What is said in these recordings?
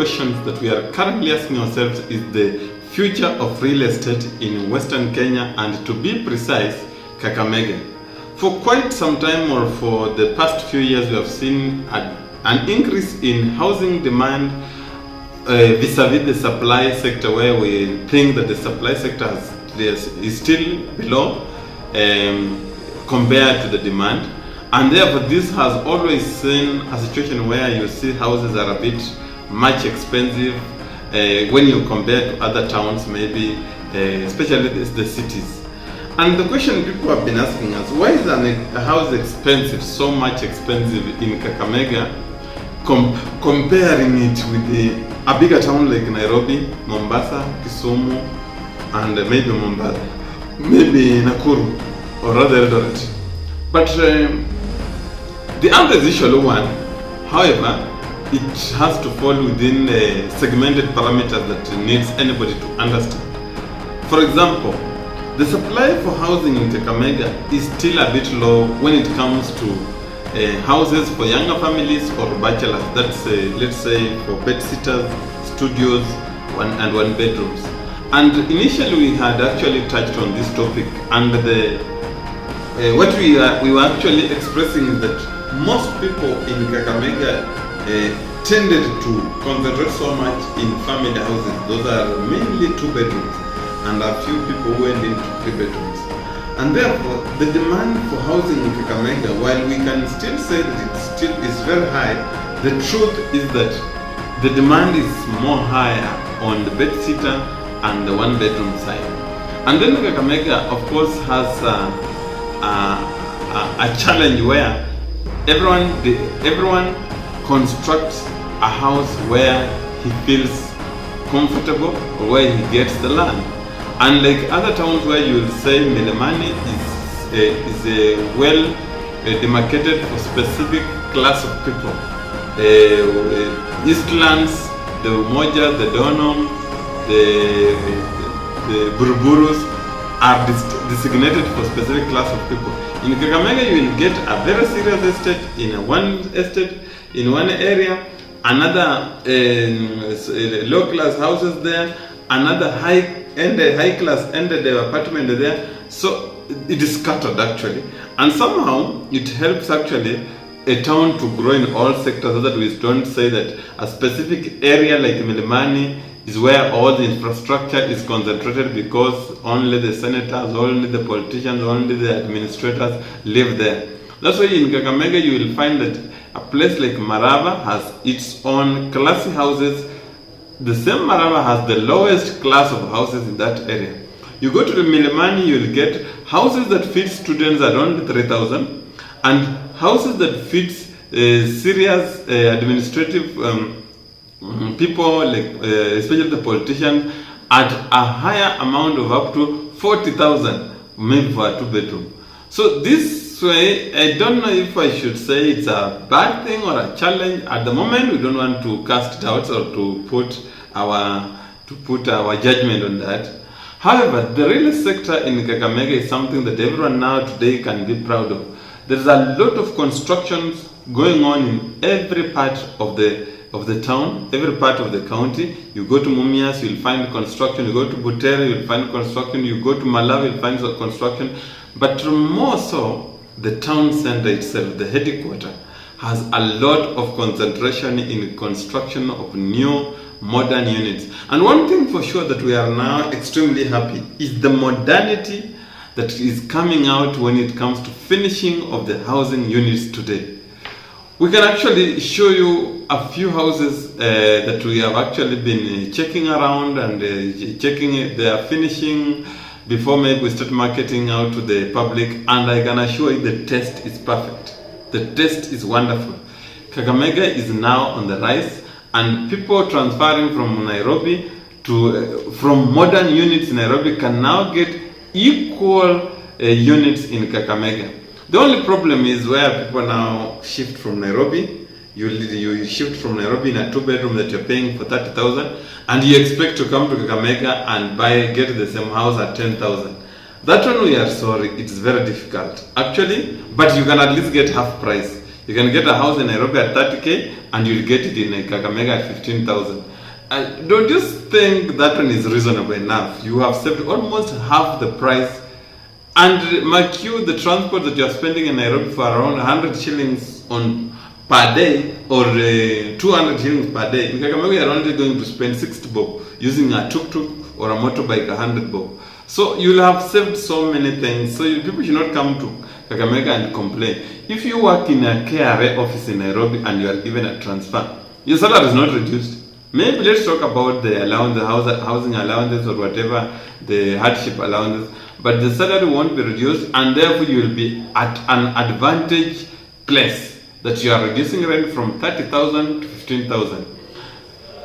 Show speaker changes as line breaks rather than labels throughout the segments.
questions that we are currently asking ourselves is the future of real estate in Western Kenya, and to be precise, Kakamega. For quite some time, or for the past few years, we have seen an increase in housing demand vis-a-vis the supply sector, where we think that the supply sector is still below compared to the demand. And therefore, this has always seen a situation where you see houses are a bit much expensive when you compare to other towns, maybe, especially the cities. And the question people have been asking us, why is a house expensive, so much expensive in Kakamega, comparing it with a bigger town like Nairobi, Mombasa, Kisumu, and maybe maybe Nakuru, or rather Eldoret. But the answer is usually one. However, it has to fall within segmented parameters that needs anybody to understand. For example, the supply for housing in Kakamega is still a bit low when it comes to houses for younger families or bachelors. That's let's say for bed-sitters, studios, and one bedrooms. And initially we had actually touched on this topic, and what we were actually expressing is that most people in Kakamega tended to concentrate so much in family houses. Those are mainly 2 bedrooms, and a few people went into 3 bedrooms. And therefore, the demand for housing in Kakamega, while we can still say that it still is very high, the truth is that the demand is more higher on the bed-sitter and the 1-bedroom side. And then Kakamega, of course, has a challenge where everyone constructs a house where he feels comfortable or where he gets the land. Unlike other towns where you will say Milimani is well demarcated for specific class of people. Eastlands, the Umoja, the Donong, the Buruburus are designated for specific class of people. In Kakamega, you will get a very serious estate in one area, another low class houses there, another high class ended apartment there. So it is scattered actually, and somehow it helps actually a town to grow in all sectors, so that we don't say that a specific area like Milimani is where all the infrastructure is concentrated because only the senators, only the politicians, only the administrators live there. That's why in Kakamega you will find that a place like Maraba has its own classy houses. The same Maraba has the lowest class of houses in that area. You go to the Milimani, you will get houses that fit students at only 3,000, and houses that fit serious administrative people, like especially the politicians, at a higher amount of up to 40,000, maybe for a 2-bedroom. So this way, I don't know if I should say it's a bad thing or a challenge. At the moment, we don't want to cast doubts or to put our judgment on that. However, the real estate sector in Kakamega is something that everyone now today can be proud of. There's a lot of constructions going on in every part of the town, every part of the county. You go to Mumias, you'll find construction. You go to Butere, you'll find construction. You go to Malawi, you'll find construction. But more so, the town center itself, the headquarters, has a lot of concentration in construction of new modern units. And one thing for sure that we are now extremely happy is the modernity that is coming out when it comes to finishing of the housing units today. We can actually show you a few houses that we have actually been checking around and checking their finishing before maybe we start marketing out to the public, and I can assure you the taste is perfect. The taste is wonderful. Kakamega is now on the rise, and people transferring from Nairobi from modern units in Nairobi can now get equal units in Kakamega. The only problem is where people now shift from Nairobi. You shift from Nairobi in a 2-bedroom that you're paying for 30,000, and you expect to come to Kakamega and get the same house at 10,000. That one, we are sorry, it's very difficult actually, but you can at least get half price. You can get a house in Nairobi at 30k and you'll get it in Kakamega at 15,000. don't you think that one is reasonable enough? You have saved almost half the price, and mark you, the transport that you are spending in Nairobi for around 100 shillings per day, or 200 shillings per day. In Kakamega, you are only going to spend 60 bob using a tuk-tuk or a motorbike 100 bob. So you'll have saved so many things. So people should not come to Kakamega and complain. If you work in a KRA office in Nairobi and you are given a transfer, your salary is not reduced. Maybe let's talk about the allowance, the housing allowances or whatever, the hardship allowances, but the salary won't be reduced, and therefore you will be at an advantage place that you are reducing rent from 30,000 to 15,000.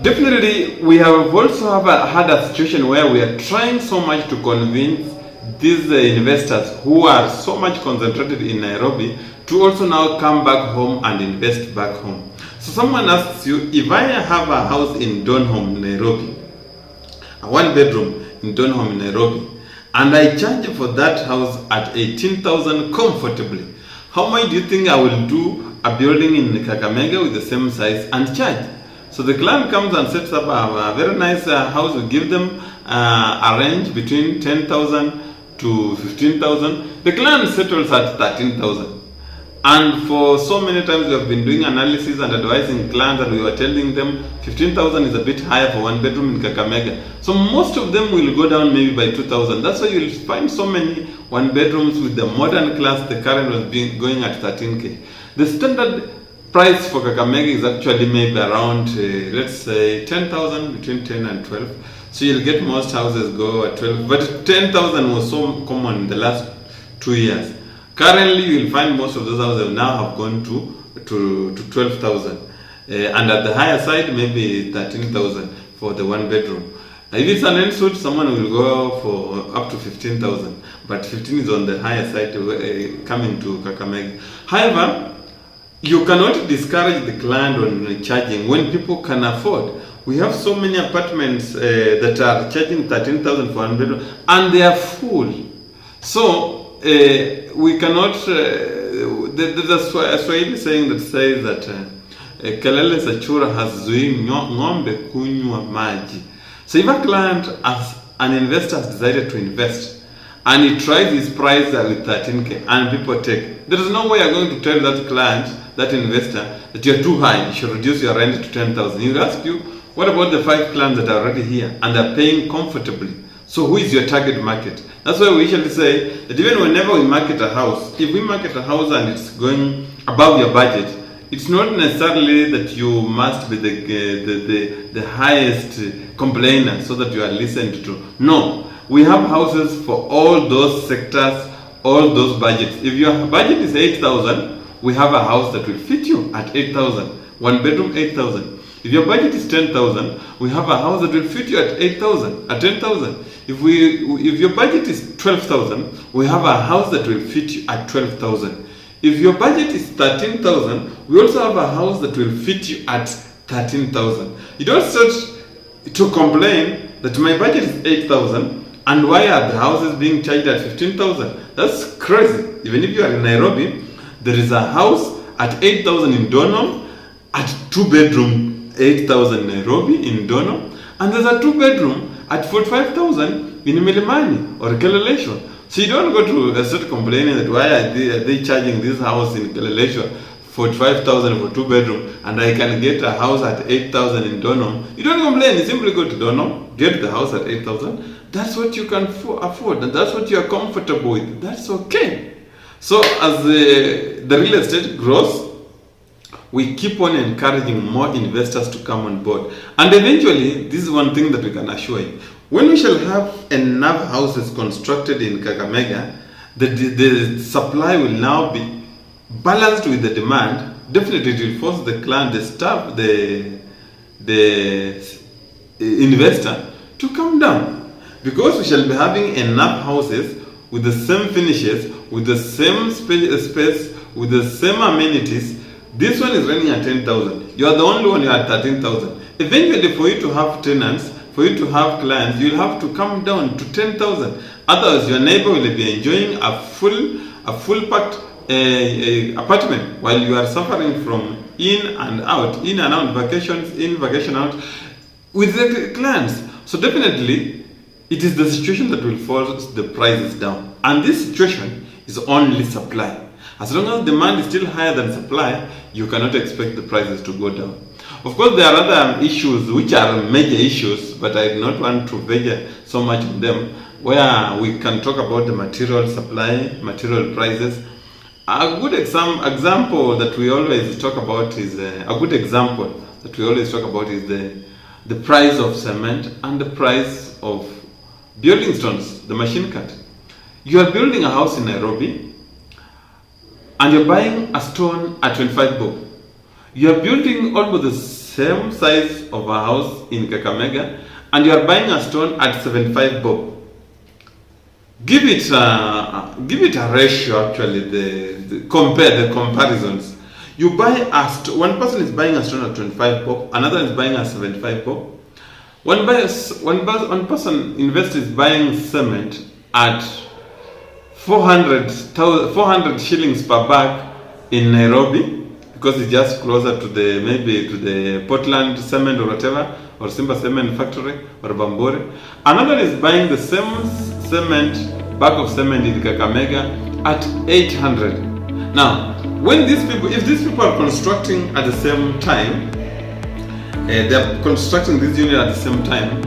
Definitely, we have also had a situation where we are trying so much to convince these investors who are so much concentrated in Nairobi to also now come back home and invest back home. So someone asks you, if I have a house in Donholm, Nairobi, a 1-bedroom in Donholm, Nairobi, and I charge for that house at 18,000 comfortably, how much do you think I will do a building in Kakamega with the same size and charge? So the client comes and sets up a very nice house. We give them a range between 10,000 to 15,000. The client settles at 13,000. And for so many times we have been doing analysis and advising clients, and we were telling them 15,000 is a bit higher for 1-bedroom in Kakamega. So most of them will go down maybe by 2,000. That's why you'll find so many 1-bedrooms with the modern class. The current was going at 13K. The standard price for Kakamega is actually maybe around, let's say 10,000, between 10 and 12. So you'll get most houses go at 12. But 10,000 was so common in the last 2 years. Currently, you will find most of those houses now have gone to 12,000, and at the higher side, maybe 13,000 for the 1-bedroom. If it's an ensuite, someone will go for up to 15,000, but 15 is on the higher side coming to Kakamega. However, you cannot discourage the client on charging when people can afford. We have so many apartments that are charging 13,000 for 1-bedroom, and they are full. So we cannot, there's a Swahili saying that says that kelele za chura hazizuii ng'ombe kunywa maji. So if a client, as an investor, has decided to invest and he tries his price with 13K and people take, there is no way you're going to tell that client, that investor, that you're too high, you should reduce your rent to 10,000. He will ask you, what about the 5 clients that are already here and are paying comfortably? So who is your target market? That's why we usually say that even whenever we market a house, if we market a house and it's going above your budget, it's not necessarily that you must be the highest complainer so that you are listened to. No, we have houses for all those sectors, all those budgets. If your budget is 8,000, we have a house that will fit you at 8,000. 1-bedroom, 8,000. If your budget is 10,000, we have a house that will fit you at 8,000, at 10,000. If your budget is 12,000, we have a house that will fit you at 12,000. If your budget is 13,000, we also have a house that will fit you at 13,000. You don't start to complain that my budget is 8,000 and why are the houses being charged at 15,000? That's crazy. Even if you are in Nairobi, there is a house at 8,000 in Donholm, at 2-bedroom 8,000 Nairobi in Donholm, and there's a 2-bedroom at 45,000 in Milimani or Keleleshwa. So you don't go to start complaining that why are they charging this house in Keleleshwa 45,000 for 2-bedroom and I can get a house at 8,000 in Donholm. You don't complain, you simply go to Donholm, get the house at 8,000. That's what you can afford and that's what you are comfortable with. That's okay. So as the real estate grows, we keep on encouraging more investors to come on board. And eventually, this is one thing that we can assure you. When we shall have enough houses constructed in Kakamega, the supply will now be balanced with the demand. Definitely it will force the client, the staff, the investor to come down. Because we shall be having enough houses with the same finishes, with the same space, with the same amenities. This one is running at 10,000. You are the only one who at 13,000. Eventually, for you to have tenants, for you to have clients, you'll have to come down to 10,000. Otherwise, your neighbor will be enjoying a full packed apartment while you are suffering from in and out, vacations in, vacation out. with the clients. So definitely, it is the situation that will force the prices down. And this situation is only supply. As long as demand is still higher than supply, you cannot expect the prices to go down. Of course, there are other issues which are major issues, but I do not want to venture so much on them, where we can talk about the material supply, material prices. A good example that we always talk about is the price of cement and the price of building stones, the machine cut. You are building a house in Nairobi and you're buying a stone at 25 bob. You are building almost the same size of a house in Kakamega and you are buying a stone at 75 bob. Give it a ratio actually, the comparisons. You buy one person is buying a stone at 25 bob, another is buying at 75 bob. One person investor is buying cement at 400 shillings per bag in Nairobi, because it's just closer to the Portland cement or whatever, or Simba cement factory or Bambore. Another is buying the same bag of cement in Kakamega at 800. Now, if these people are constructing at the same time, they are constructing this unit at the same time,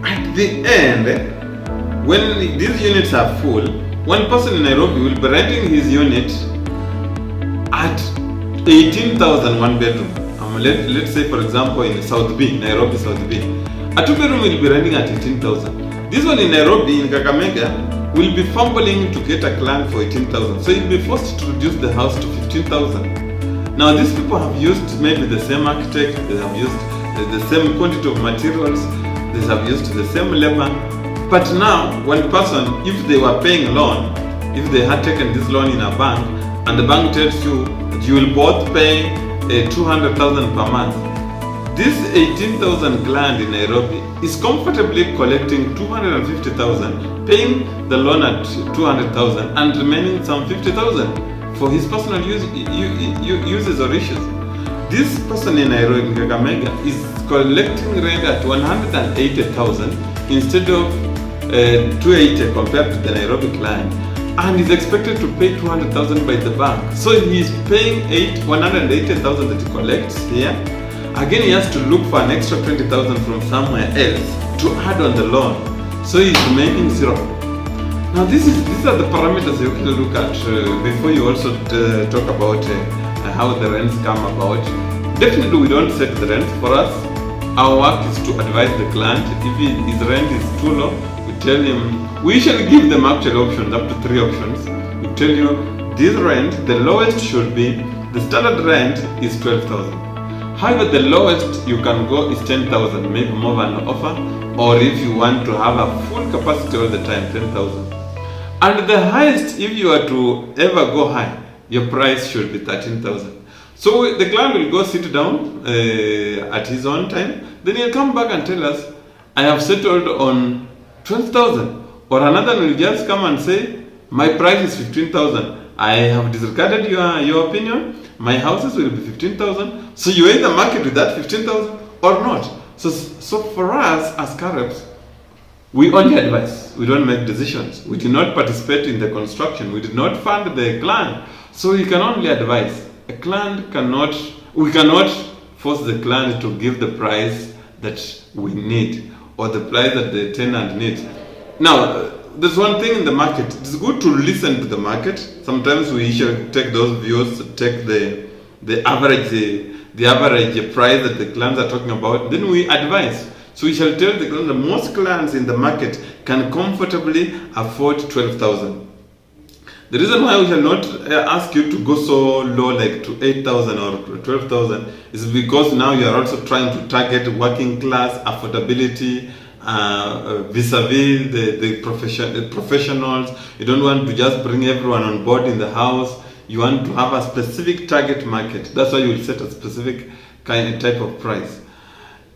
at the end, when these units are full, one person in Nairobi will be renting his unit at 18,000 one bedroom. Let's say, for example, in South B, Nairobi South B, a two bedroom will be renting at 18,000. This one in Nairobi, in Kakamega, will be fumbling to get a client for 18,000. So he'll be forced to reduce the house to 15,000. Now these people have used maybe the same architect, they have used the same quantity of materials, they have used the same labor. But now, one person, if they were paying a loan, if they had taken this loan in a bank, and the bank tells you that you will both pay 200,000 per month, this 18,000 client in Nairobi is comfortably collecting 250,000, paying the loan at 200,000 and remaining some 50,000 for his personal uses or issues. This person in Nairobi, in Kakamega, is collecting rent at 180,000 instead of 280 compared to the Nairobi client, and is expected to pay 200,000 by the bank. So he is paying 180,000 that he collects here. Again, he has to look for an extra 20,000 from somewhere else to add on the loan. So he's remaining zero. Now these are the parameters you can look at before you also talk about how the rents come about. Definitely we don't set the rent for us. Our work is to advise the client. If his rent is too low, we tell him, we shall give them actual options, up to 3 options. We tell you, this rent, the lowest should be, the standard rent is 12,000. However, the lowest you can go is 10,000, maybe more than an offer, or if you want to have a full capacity all the time, 10,000. And the highest, if you are to ever go high, your price should be 13,000. So the client will go sit down at his own time, then he'll come back and tell us, I have settled on 12,000. Or another will just come and say, my price is 15,000. I have disregarded your opinion. My houses will be 15,000. So you either market with that 15,000 or not. So for us as Caribs, we only advise. We don't make decisions. We do not participate in the construction. We do not fund the client. So we can only advise. We cannot force the client to give the price that we need or the price that the tenant needs. Now, there's one thing in the market. It's good to listen to the market. Sometimes we should take those views, take the average price that the clients are talking about. Then we advise. So we shall tell the client that most clients in the market can comfortably afford 12,000. The reason why we shall not ask you to go so low, like to 8,000 or 12,000, is because now you are also trying to target working class affordability vis-a-vis the professionals. You don't want to just bring everyone on board in the house. You want to have a specific target market. That's why you will set a specific type of price.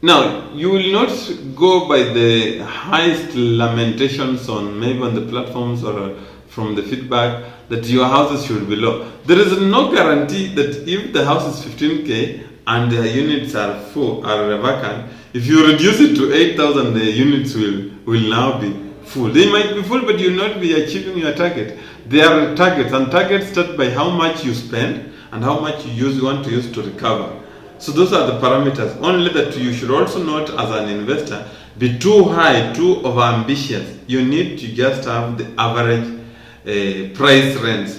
Now, you will not go by the highest lamentations maybe on the platforms or from the feedback that your houses should be low. There is no guarantee that if the house is 15K and the units are full, are vacant, If you reduce it to 8,000, the units will now be full. They might be full, but you will not be achieving your target. There are targets, and targets start by how much you spend and how much you want to use to recover. So those are the parameters. Only that you should also not, as an investor, be too high, too overambitious. You need to just have the average price rents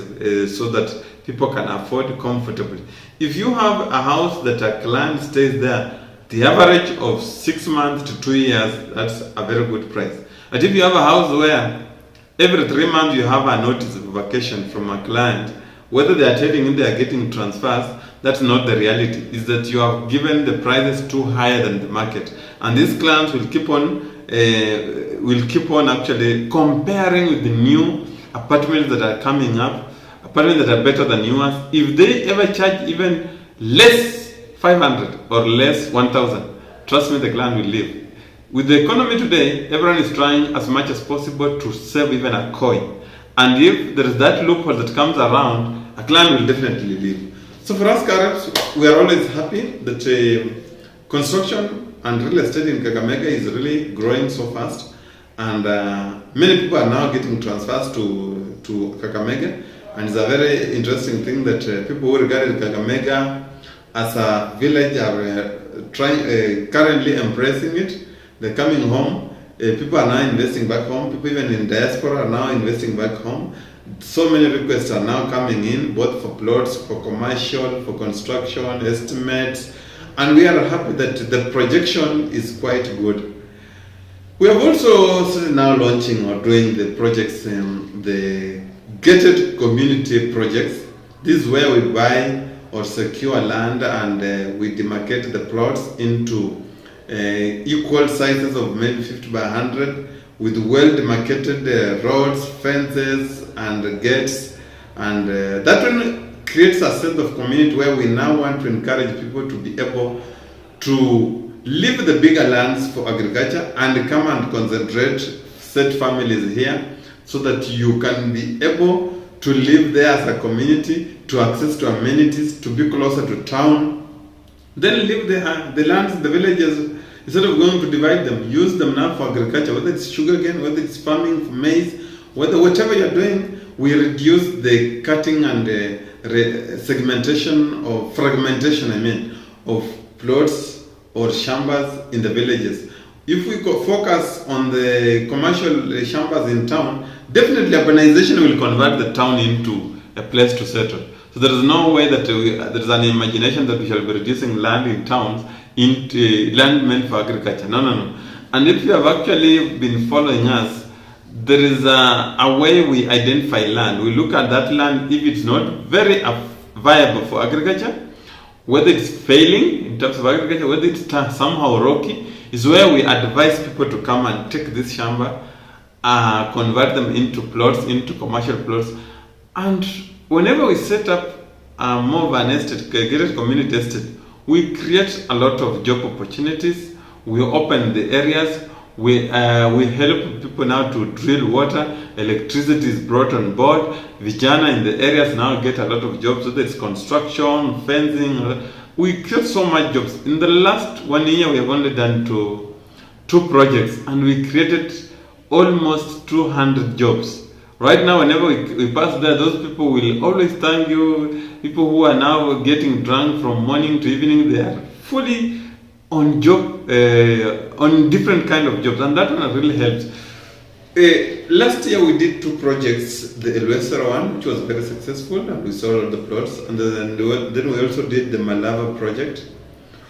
so that people can afford comfortably. If you have a house that a client stays there, the average of 6 months to 2 years, that's a very good price. But if you have a house where every 3 months you have a notice of vacation from a client, whether they are telling you they are getting transfers, that's not the reality. Is that you have given the prices too higher than the market, and these clients will keep on actually comparing with the new apartments that are coming up, apartments that are better than yours. If they ever charge even less 500 or less 1,000, trust me, the client will leave. With the economy today, everyone is trying as much as possible to save even a coin. And if there is that loophole that comes around, a client will definitely leave. So for us Caribs, we are always happy that construction and real estate in Kakamega is really growing so fast. And many people are now getting transfers to Kakamega. And it's a very interesting thing that people who regarded Kakamega as a village are currently embracing it. They're coming home. People are now investing back home. People even in diaspora are now investing back home. So many requests are now coming in, both for plots, for commercial, for construction, estimates. And we are happy that the projection is quite good. We have also now launching or doing the projects, the gated community projects. This is where we buy or secure land and we demarcate the plots into equal sizes of maybe 50 by 100 with well demarcated roads, fences and gates, and that one creates a sense of community where we now want to encourage people to be able to leave the bigger lands for agriculture and come and concentrate, set families here, so that you can be able to live there as a community, to access to amenities, to be closer to town. Then leave the lands, the villages, instead of going to divide them, use them now for agriculture, whether it's sugarcane, whether it's farming for maize, whatever you're doing. We reduce the cutting and segmentation or fragmentation, of plots or shambas in the villages. If we focus on the commercial shambas in town, definitely urbanization will convert the town into a place to settle. So there is no way that there is an imagination that we shall be reducing land in towns into land meant for agriculture. No. And if you have actually been following us, there is a way we identify land. We look at that land, if it's not very viable for agriculture, whether it's failing in terms of agriculture, whether it's somehow rocky, is where we advise people to come and take this shamba, convert them into plots, into commercial plots. And whenever we set up more of an estate, gated community estate, we create a lot of job opportunities. We open the areas. We help people now to drill water. Electricity is brought on board. Vijana in the areas now get a lot of jobs, whether it's construction, fencing. We create so much jobs. In the last 1 year, we have only done two projects, and we created almost 200 jobs. Right now, whenever we pass there, those people will always thank you. People who are now getting drunk from morning to evening, they are fully on job, on different kind of jobs, and that one really helps. Last year we did 2 projects, the Elwesera one, which was very successful, and we sold all the plots, and then we also did the Malava project,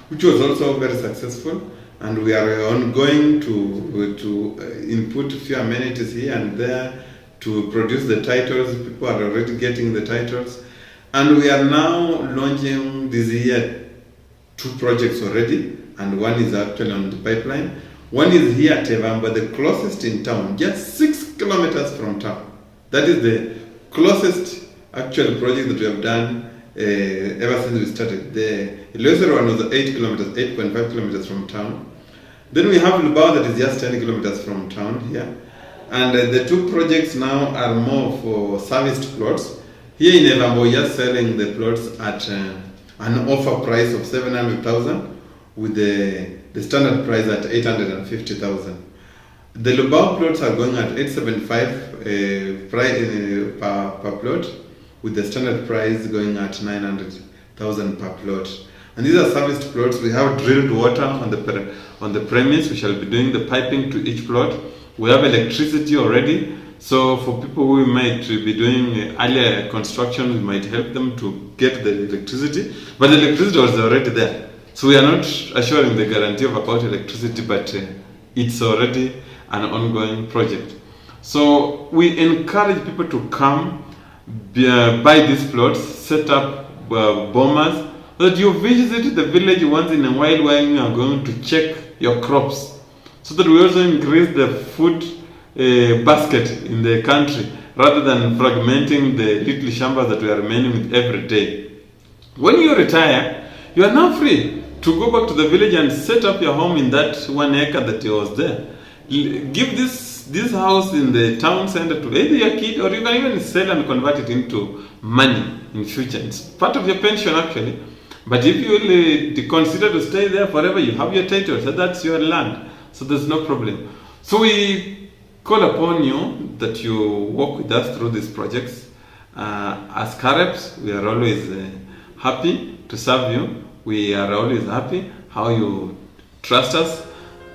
which was also very successful, and we are ongoing to input a few amenities here and there to produce the titles. People are already getting the titles, and we are now launching this year 2 projects already, and one is actually on the pipeline. One is here at Tevamba, the closest in town, just 6 kilometers from town. That is the closest actual project that we have done ever since we started. The Elwesera one was 8 kilometers, 8.5 kilometers from town. Then we have Lubao that is just 10 kilometers from town here. And the 2 projects now are more for serviced plots. Here in Evambo, we are selling the plots at an offer price of 700,000 with the the standard price at 850,000. The Lubao plots are going at 875 per plot, with the standard price going at 900,000 per plot. And these are serviced plots. We have drilled water on the premise. We shall be doing the piping to each plot. We have electricity already. So for people who might be doing earlier construction, we might help them to get the electricity. But the electricity was already there. So we are not assuring the guarantee of about electricity, but it's already an ongoing project. So we encourage people to come, buy these plots, set up bombers, so that you visit the village once in a while when you are going to check your crops, so that we also increase the food basket in the country, rather than fragmenting the little shambas that we are remaining with every day. When you retire, you are now free to go back to the village and set up your home in that 1 acre that was there. Give this house in the town center to either your kid, or you can even sell and convert it into money in future. It's part of your pension actually. But if you will consider to stay there forever, you have your title, so that's your land. So there's no problem. So we call upon you that you work with us through these projects. As Kareps, we are always happy to serve you. We are always happy how you trust us.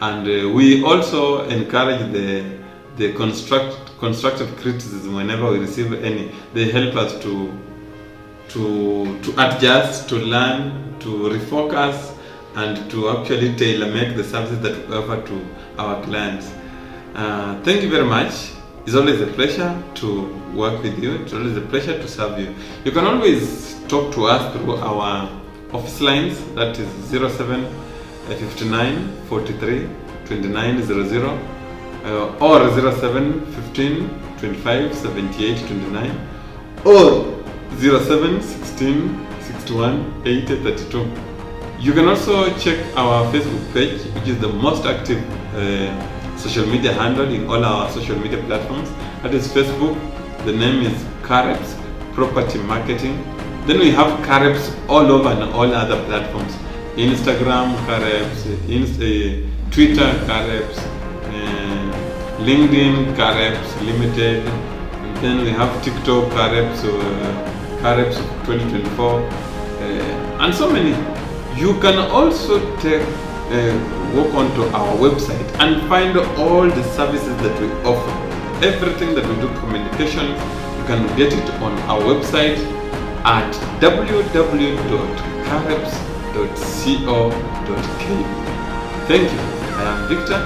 And we also encourage the constructive criticism whenever we receive any. They help us to adjust, to learn, to refocus, and to actually tailor-make the services that we offer to our clients. Thank you very much. It's always a pleasure to work with you. It's always a pleasure to serve you. You can always talk to us through our office lines, that is 07 59 43 29 00 or 07 15 25 78 29 or 07 16 61 80 32. You can also check our Facebook page, which is the most active social media handle in all our social media platforms. That is Facebook. The name is Kareps Property Marketing. Then we have Kareps all over and all other platforms. Instagram Kareps, Twitter Kareps, LinkedIn Kareps Limited, and then we have TikTok Kareps 2024, and so many. You can also walk onto our website and find all the services that we offer. Everything that we do communication, you can get it on our website at www.kareps.co.ke. Thank you. I am Victor.